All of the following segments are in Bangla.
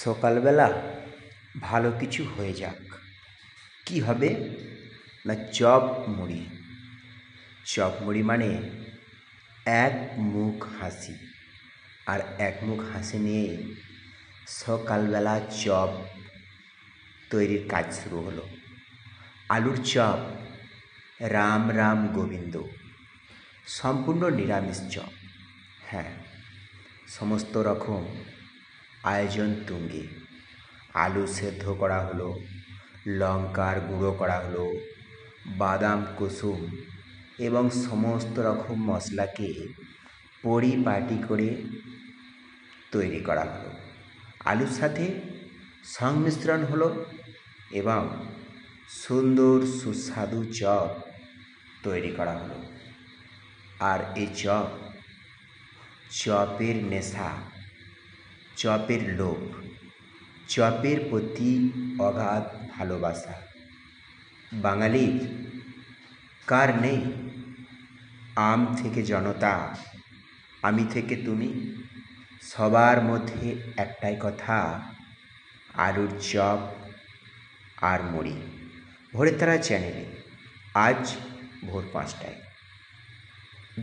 সকালবেলা ভালো কিছু হয়ে যাক। কি হবে না, চপ মুড়ি। চপ মুড়ি মানে এক মুখ হাসি, আর এক মুখ হাসি নিয়ে সকালবেলা চপ তৈরির কাজ শুরু হলো। আলুর চপ, রাম রাম গোবিন্দ, সম্পূর্ণ নিরামিষ চপ। হ্যাঁ, সমস্ত রকম আয়োজন তুঙ্গে। আলু সেদ্ধ করা হলো, লঙ্কার গুঁড়ো করা হলো, বাদাম কুসুম এবং সমস্ত রকম মশলাকে পরিপাটি করে তৈরি করা হলো। আলুর সাথে সংমিশ্রণ হলো এবং সুন্দর সুস্বাদু চপ তৈরি করা হলো। আর এই চপের নেশা, চপের লোভ, চপের প্রতি অগাধ ভালোবাসা বাঙালির কার নেই? আম থেকে জনতা, আমি থেকে তুমি, সবার মধ্যে একটাই কথা, আলুর চপ আর মুড়ি। ভোরের তারা চ্যানেলে আজ ভোর 5টায়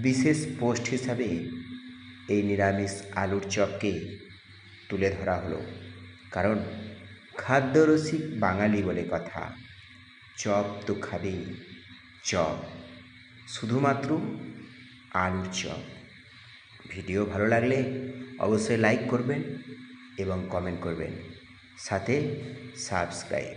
বিশেষ পোস্ট হিসাবে এই নিরামিষ আলুর চপকে তুলে ধরা হলো। কারণ খাদ্যরসিক বাঙালি বলে কথা, চপ তো খাবেই, চপ, শুধুমাত্র আলুর চপ। ভিডিও ভালো লাগলে অবশ্যই লাইক করবেন এবং কমেন্ট করবেন, সাথে সাবস্ক্রাইব।